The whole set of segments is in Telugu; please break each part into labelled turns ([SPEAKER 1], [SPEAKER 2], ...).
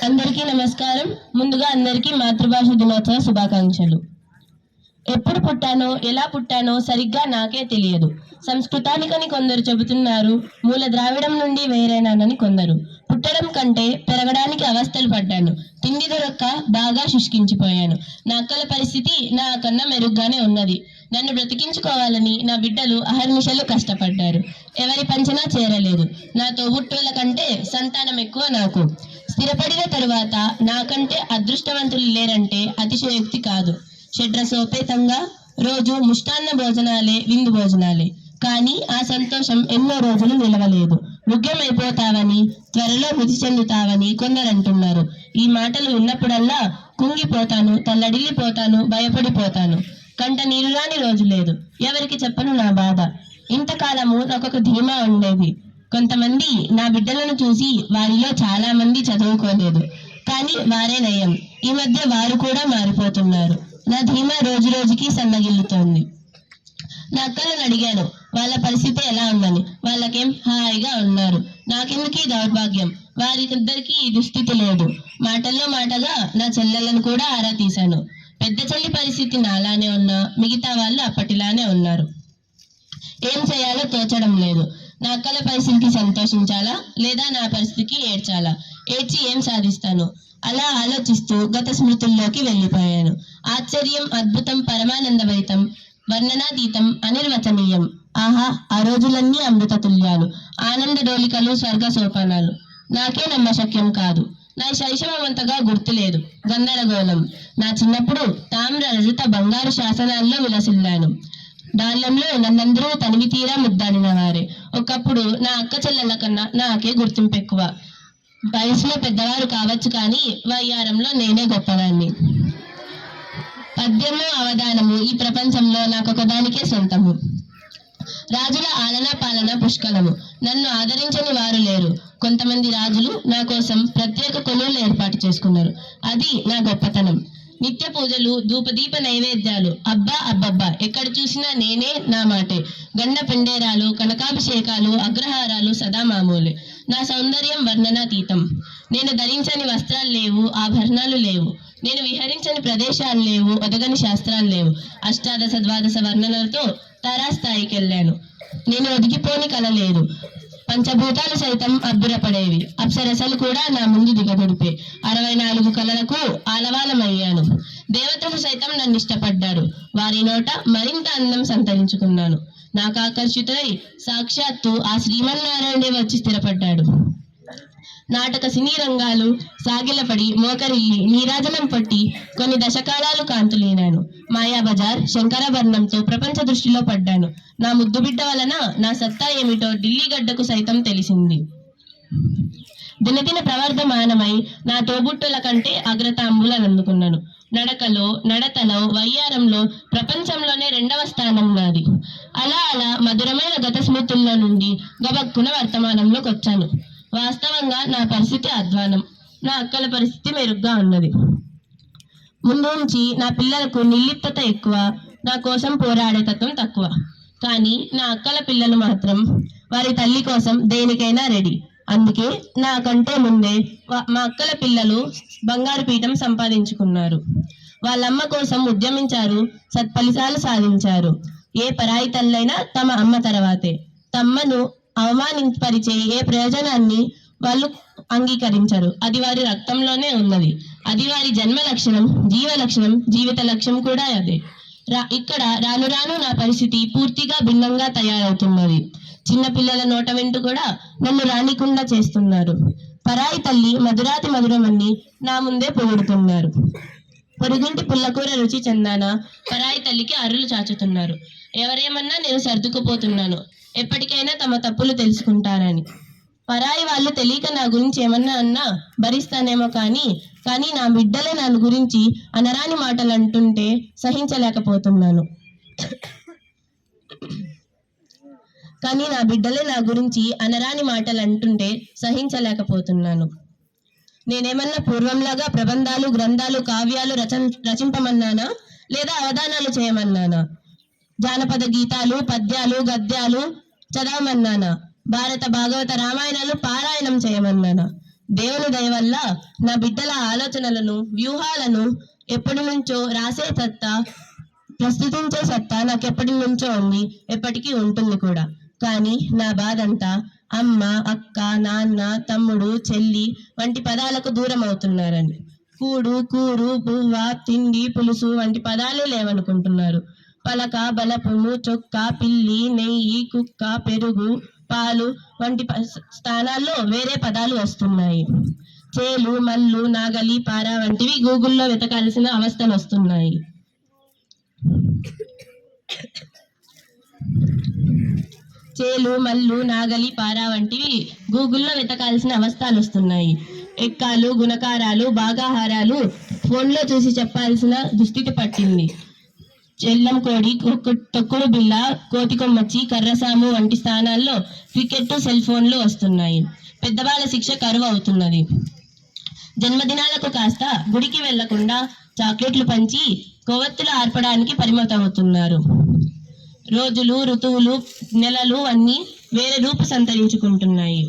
[SPEAKER 1] అందరికీ నమస్కారం. ముందుగా అందరికీ మాతృభాష దినోత్సవ శుభాకాంక్షలు. ఎప్పుడు పుట్టానో ఎలా పుట్టానో సరిగ్గా నాకే తెలియదు. సంస్కృతానికని కొందరు చెబుతున్నారు, మూల ద్రావిడం నుండి వేరేనానని కొందరు. పుట్టడం కంటే పెరగడానికి అవస్థలు పడ్డాను. తిండి దొరక్క బాగా శుష్కించిపోయాను. నా అక్కల పరిస్థితి నా కన్నా మెరుగ్గానే ఉన్నది. నన్ను బ్రతికించుకోవాలని నా బిడ్డలు అహర్నిశలు కష్టపడ్డారు. ఎవరి పంచనా చేరలేదు. నా తోబుట్టువుల కంటే సంతానం ఎక్కువ నాకు. స్థిరపడిన తరువాత నాకంటే అదృష్టవంతులు లేరంటే అతిశయోక్తి కాదు. షడ్రసోపేతంగా రోజు ముష్టాన్న భోజనాలే విందు భోజనాలే. కానీ ఆ సంతోషం ఎన్నో రోజులు నిలవలేదు. ముఖ్యమైపోతావని, త్వరలో మృతి చెందుతావని కొందరు అంటున్నారు. ఈ మాటలు విన్నప్పుడల్లా కుంగిపోతాను, తల్లడిల్లిపోతాను, భయపడిపోతాను. కంట నీరు రాని రోజు లేదు. ఎవరికి చెప్పను నా బాధ. ఇంతకాలము నాకొక ధీమా ఉండేది. కొంతమంది నా బిడ్డలను చూసి వారిలో చాలా మంది చదువుకోలేదు, కానీ వారే నయం. ఈ మధ్య వారు కూడా మారిపోతున్నారు. నా ధీమా రోజు రోజుకి సన్నగిల్లుతోంది. నా అక్కలను అడిగాను వాళ్ళ పరిస్థితి ఎలా ఉందని. వాళ్ళకేం హాయిగా ఉన్నారు. నాకెందుకీ దౌర్భాగ్యం. వారిద్దరికీ ఈ దుస్థితి లేదు. మాటల్లో మాటగా నా చెల్లెలను కూడా ఆరా తీశాను. పెద్ద చెల్లి పరిస్థితి నాలానే ఉన్నా మిగతా వాళ్ళు అప్పటిలానే ఉన్నారు. ఏం చేయాలో తోచడం లేదు. నా అక్కల పరిస్థితికి సంతోషించాలా లేదా నా పరిస్థితికి ఏడ్చాలా? ఏడ్చి ఏం సాధిస్తాను? అలా ఆలోచిస్తూ గత స్మృతుల్లోకి వెళ్ళిపోయాను. ఆశ్చర్యం, అద్భుతం, పరమానందభరితం, వర్ణనాతీతం, అనిర్వచనీయం. ఆహా, ఆ రోజులన్నీ అమృత తుల్యాలు, ఆనంద డోలికలు, స్వర్గ సోపానాలు. నాకే నమ్మశక్యం కాదు. నా శైశవం అంతగా గుర్తులేదు. గందరగోళం. నా చిన్నప్పుడు తామ్ర, రజత, బంగారు శాసనాల్లో విలసిల్లాను. బాల్యంలో నన్నందరూ తనివి తీరా ముద్దాడిన వారే. ఒకప్పుడు నా అక్క చెల్లెల కన్నా నాకే గుర్తింపు ఎక్కువ. వయసులో పెద్దవారు కావచ్చు, కానీ వయ్యారంలో నేనే గొప్పదాన్ని. పద్యము, అవధానము ఈ ప్రపంచంలో నాకొకదానికే సొంతము. రాజుల ఆలనా పాలన పుష్కలము. నన్ను ఆదరించని వారు లేరు. కొంతమంది రాజులు నా కోసం ప్రత్యేక కొలువులు ఏర్పాటు చేసుకున్నారు. అది నా గొప్పతనం. నిత్య పూజలు, ధూపదీప నైవేద్యాలు. అబ్బా అబ్బబ్బా, ఎక్కడ చూసినా నేనే, నా మాటే. గండ పెండేరాలు, కనకాభిషేకాలు, అగ్రహారాలు సదా మామూలే. నా సౌందర్యం వర్ణనాతీతం. నేను ధరించని వస్త్రాలు లేవు, ఆభరణాలు లేవు. నేను విహరించని ప్రదేశాలు లేవు, ఒదగని శాస్త్రాలు లేవు. అష్టాదశ ద్వాదశ వర్ణనలతో తారాస్థాయికి వెళ్ళాను. నేను ఒదిగిపోని కల లేదు. పంచభూతాలు సైతం అబ్బురపడేవి. అప్సరసలు కూడా నా ముందు దిగదుడిపే. 64 కళలకు ఆలవాలమయ్యాను. దేవతలు సైతం నన్ను ఇష్టపడ్డారు. వారి నోట మరింత అందం సంతరించుకున్నాను. నాకు ఆకర్షితులై సాక్షాత్తు ఆ శ్రీమన్నారాయణే వచ్చి స్థిరపడ్డాడు. నాటక సినీ రంగాలు సాగిలపడి మోకరిల్లి నీరాజనం పట్టి కొన్ని దశకాలాలు కాంతులేనాను. మాయాబజార్, శంకరాభరణంతో ప్రపంచ దృష్టిలో పడ్డాను. నా ముద్దు బిడ్డ వలన నా సత్తా ఏమిటో ఢిల్లీ గడ్డకు సైతం తెలిసింది. దినదిన ప్రవర్ధమానమై నా తోబుట్టుల కంటే అగ్రతాంబూలను అందుకున్నాను. నడకలో, నడతలో, వయ్యారంలో ప్రపంచంలోనే 2వ స్థానం నాది. అలా అలా మధురమైన గత స్మృతుల్లో నుండి గబక్కున వర్తమానంలోకి వచ్చాను. వాస్తవంగా నా పరిస్థితి అధ్వానం. నా అక్కల పరిస్థితి మెరుగ్గా ఉన్నది. ముందు నుంచి నా పిల్లలకు నిర్లిప్తత ఎక్కువ, నా కోసం పోరాడే తత్వం తక్కువ. కానీ నా అక్కల పిల్లలు మాత్రం వారి తల్లి కోసం దేనికైనా రెడీ. అందుకే నాకంటే ముందే మా అక్కల పిల్లలు బంగారు పీఠం సంపాదించుకున్నారు. వాళ్ళమ్మ కోసం ఉద్యమించారు, సత్ఫలితాలు సాధించారు. ఏ పరాయి తల్లైనా తమ అమ్మ తర్వాతే. తమ్మను అవమానింపరిచే ఏ ప్రయోజనాన్ని వాళ్ళు అంగీకరించరు. అది వారి రక్తంలోనే ఉన్నది. అది వారి జన్మ లక్షణం, జీవ లక్షణం, జీవిత లక్ష్యం కూడా అదే. ఇక్కడ రాను రాను నా పరిస్థితి పూర్తిగా భిన్నంగా తయారవుతున్నది. చిన్నపిల్లల నోట వెంట కూడా నన్ను రానికుండా చేస్తున్నారు. పరాయి తల్లి మధురాతి మధురమని నా ముందే పొగుడుతున్నారు. పొరుగింటి పుల్లకూర రుచి చెందానా పరాయి తల్లికి అరులు చాచుతున్నారు. ఎవరేమన్నా నేను సర్దుకుపోతున్నాను. ఎప్పటికైనా తమ తప్పులు తెలుసుకుంటారని. పరాయి వాళ్ళు తెలియక నా గురించి ఏమన్నా అన్నా భరిస్తానేమో, కానీ నా బిడ్డలే నా గురించి అనరాని మాటలు అంటుంటే సహించలేకపోతున్నాను. నేనేమన్నా పూర్వంలాగా ప్రబంధాలు, గ్రంథాలు, కావ్యాలు రచింపమన్నానా లేదా అవధానాలు చేయమన్నానా? జానపద గీతాలు, పద్యాలు, గద్యాలు చదవమన్నానా? భారత, భాగవత, రామాయణాలు పారాయణం చేయమన్నానా? దేవుని దయ వల్ల నా బిడ్డల ఆలోచనలను వ్యూహాలను ఎప్పటి నుంచో రాసే సత్తా ప్రస్తుతించే సత్తా నాకు ఎప్పటి నుంచో ఉంది, ఎప్పటికీ ఉంటుంది కూడా. కానీ నా బాధంతా అమ్మ, అక్క, నాన్న, తమ్ముడు, చెల్లి వంటి పదాలకు దూరం అవుతున్నారని. కూడు, కూరు, పువ్వ, తిండి, పులుసు వంటి పదాలే లేవనుకుంటున్నారు. పలక, బలపము, చొక్క, పిల్లి, నెయ్యి, కుక్క, పెరుగు, పాలు వంటి స్థానాల్లో వేరే పదాలు వస్తున్నాయి. చేలు, మల్లు, నాగలి, పార వంటివి గూగుల్లో వెతకాల్సిన అవస్థలు వస్తున్నాయి. చేలు, మల్లు, నాగలి, పార వంటివి గూగుల్లో వెతకాల్సిన అవస్థలు వస్తున్నాయి. ఎక్కాలు, గుణకారాలు, భాగాహారాలు ఫోన్లో చూసి చెప్పాల్సిన దుస్థితి పట్టింది. చెల్లం కోడి, తొక్కుడు బిళ్ళ, కోతి కొమ్మచ్చి, కర్రసాము వంటి స్థానాల్లో క్రికెట్, సెల్ ఫోన్లు వస్తున్నాయి. పెద్దవాళ్ళ శిక్ష కరువు అవుతున్నది. జన్మదినాలకు కాస్త గుడికి వెళ్లకుండా చాక్లెట్లు పంచి కొవ్వొత్తులు ఆర్పడానికి పరిమితమవుతున్నారు. రోజులు, ఋతువులు, నెలలు అన్నీ వేరే రూపు సంతరించుకుంటున్నాయి.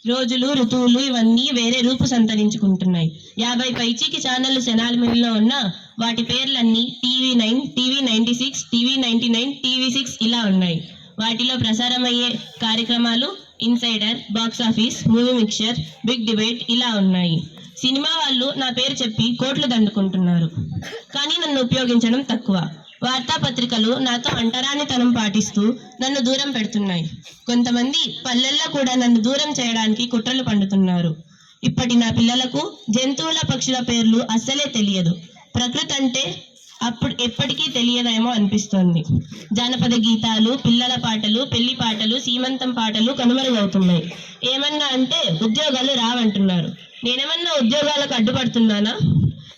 [SPEAKER 1] రోజులు, ఋతువులు ఇవన్నీ వేరే రూపు సంతరించుకుంటున్నాయి. 50 పైచీకి ఛానళ్లు సెనాల్మిల్లో ఉన్న వాటి పేర్లన్నీ TV9, TV96, TV99, TV6 ఇలా ఉన్నాయి. వాటిలో ప్రసారమయ్యే కార్యక్రమాలు Insider, Box Office, Movie Mixture, Big Debate ఇలా ఉన్నాయి. సినిమా వాళ్ళు నా పేరు చెప్పి కోట్లు దండుకుంటున్నారు, కానీ నన్ను ఉపయోగించడం తక్కువ. వార్తాపత్రికలు నాతో అంటరానితనం పాటిస్తూ నన్ను దూరం పెడుతున్నాయి. కొంతమంది పల్లెల్లో కూడా నన్ను దూరం చేయడానికి కుట్రలు పండుతున్నారు. ఇప్పటి నా పిల్లలకు జంతువుల, పక్షుల పేర్లు అస్సలే తెలియదు. ప్రకృతి అంటే అప్పుడు ఎప్పటికీ తెలియదేమో అనిపిస్తోంది. జానపద గీతాలు, పిల్లల పాటలు, పెళ్లి పాటలు, సీమంతం పాటలు కనుమరుగవుతున్నాయి. ఏమన్నా అంటే ఉద్యోగాలు రావంటున్నారు. నేనేమన్నా ఉద్యోగాలకు అడ్డుపడుతున్నానా,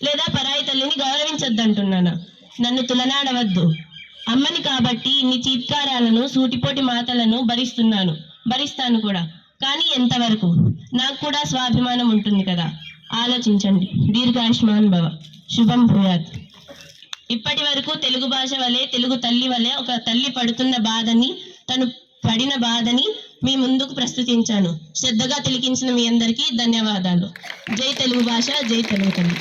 [SPEAKER 1] లేదా పరాయి తల్లిని గౌరవించొద్దంటున్నానా? నన్ను తులనాడవద్దు. అమ్మని కాబట్టి ఇన్ని చీత్కారాలను, సూటిపోటి మాటలను భరిస్తాను కూడా. కానీ ఎంతవరకు? నాకు కూడా స్వాభిమానం ఉంటుంది కదా. ఆలోచించండి. దీర్ఘాయుష్మాన్ భవ. శుభం భూయాత్. ఇప్పటి వరకు తెలుగు భాష వలె, తెలుగు తల్లి వలె ఒక తల్లి పడుతున్న బాధని, తను పడిన బాధని మీ ముందుకు ప్రస్తుతించాను. శ్రద్ధగా తిలకించిన మీ అందరికీ ధన్యవాదాలు. జై తెలుగు భాష, జై తెలుగు తల్లి.